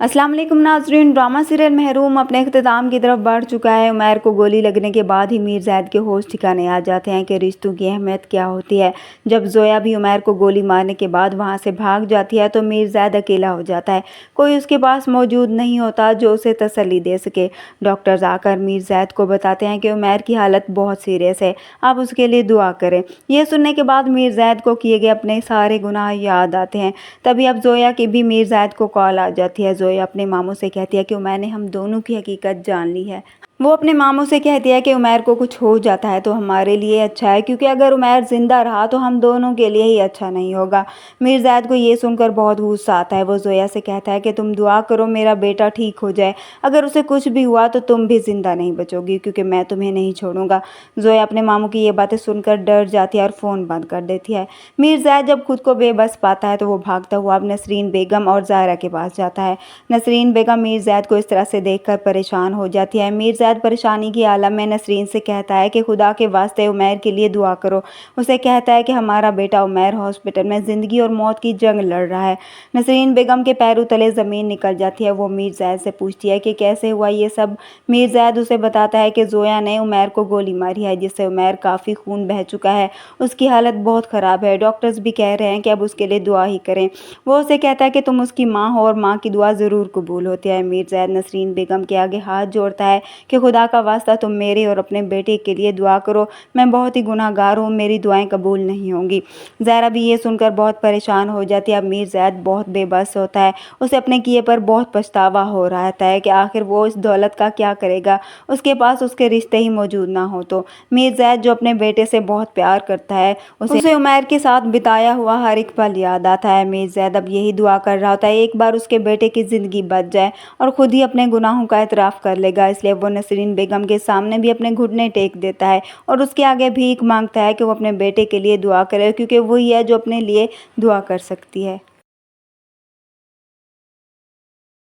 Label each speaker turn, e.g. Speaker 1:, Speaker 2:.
Speaker 1: अस्सलाम वालेकुम नाज़रीन। ड्रामा सीरियल महरूम अपने इख्तिताम की तरफ बढ़ चुका है। उमैर को गोली लगने के बाद ही मीर ज़ैद के होश ठिकाने आ जाते हैं कि रिश्तों की अहमियत क्या होती है। जब ज़ोया भी उमैर को गोली मारने के बाद वहां से भाग जाती है तो मीर ज़ैद अकेला हो जाता है। कोई उसके पास मौजूद नहीं होता जो उसे तसल्ली दे सके। डॉक्टर्स आकर मीर ज़ैद को बताते हैं कि उमैर की हालत बहुत सीरियस है, आप उसके लिए दुआ करें। ये सुनने के बाद मीर ज़ैद को किए गए अपने सारे गुनाह याद आते हैं। तभी अब ज़ोया की भी मीर ज़ैद को कॉल आ जाती है। ज़ोया अपने मामू से कहती है कि उमैर ने हम दोनों की हकीकत जान ली है। वो अपने मामू से कहती है कि उमैर को कुछ हो जाता है तो हमारे लिए अच्छा है, क्योंकि अगर उमैर ज़िंदा रहा तो हम दोनों के लिए ही अच्छा नहीं होगा। मीर ज़ैद को ये सुनकर बहुत गुस्सा आता है। वो ज़ोया से कहता है कि तुम दुआ करो मेरा बेटा ठीक हो जाए, अगर उसे कुछ भी हुआ तो तुम भी ज़िंदा नहीं बचोगी, क्योंकि मैं तुम्हें नहीं छोड़ूंगा। ज़ोया अपने मामू की ये बातें सुनकर डर जाती है और फ़ोन बंद कर देती है। मीर ज़ैद जब खुद को बेबस पाता है तो वो भागता हुआ अब नसरीन बेगम और ज़ायरा के पास जाता है। नसरीन बेगम मीर ज़ैद को इस तरह से देखकर परेशान हो जाती है। मीर ज़ैद परेशानी की आलम में नसरीन से कहता है कि खुदा के वास्ते उमैर के लिए दुआ करो। उसे कहता है कि हमारा बेटा उमैर हॉस्पिटल में ज़िंदगी और मौत की जंग लड़ रहा है। नसरीन बेगम के पैरों तले ज़मीन निकल जाती है। वो मीर ज़ैद से पूछती है कि कैसे हुआ ये सब। मीर ज़ैद उसे बताता है कि ज़ोया ने उमैर को गोली मारी है, जिससे उमैर काफ़ी खून बह चुका है, उसकी हालत बहुत ख़राब है। डॉक्टर्स भी कह रहे हैं कि अब उसके लिए दुआ ही करें। वो उसे कहता है कि तुम उसकी माँ हो और माँ की दुआ ज़रूर कबूल होती है। मीर ज़ैद नसरीन बेगम के आगे हाथ जोड़ता है कि खुदा का वास्ता तुम मेरे और अपने बेटे के लिए दुआ करो, मैं बहुत ही गुनाहगार हूँ, मेरी दुआएं कबूल नहीं होंगी। ज़ायरा भी ये सुनकर बहुत परेशान हो जाती है। अब मीर ज़ैद बहुत बेबस होता है। उसे अपने किए पर बहुत पछतावा हो रहा है कि आखिर वो इस दौलत का क्या करेगा, उसके पास उसके रिश्ते ही मौजूद ना हो तो। मीर ज़ैद जो अपने बेटे से बहुत प्यार करता है, उसे उमैर के साथ बिताया हुआ हर एक पल याद आता है। मीर ज़ैद अब यही दुआ कर रहा होता है एक बार उसके बेटे की ज़िंदगी बच जाए और ख़ुद ही अपने गुनाहों का एतराफ़ कर लेगा। इसलिए वो नसरीन बेगम के सामने भी अपने घुटने टेक देता है और उसके आगे भीख मांगता है कि वो अपने बेटे के लिए दुआ करे, क्योंकि वही है जो अपने लिए दुआ कर सकती है।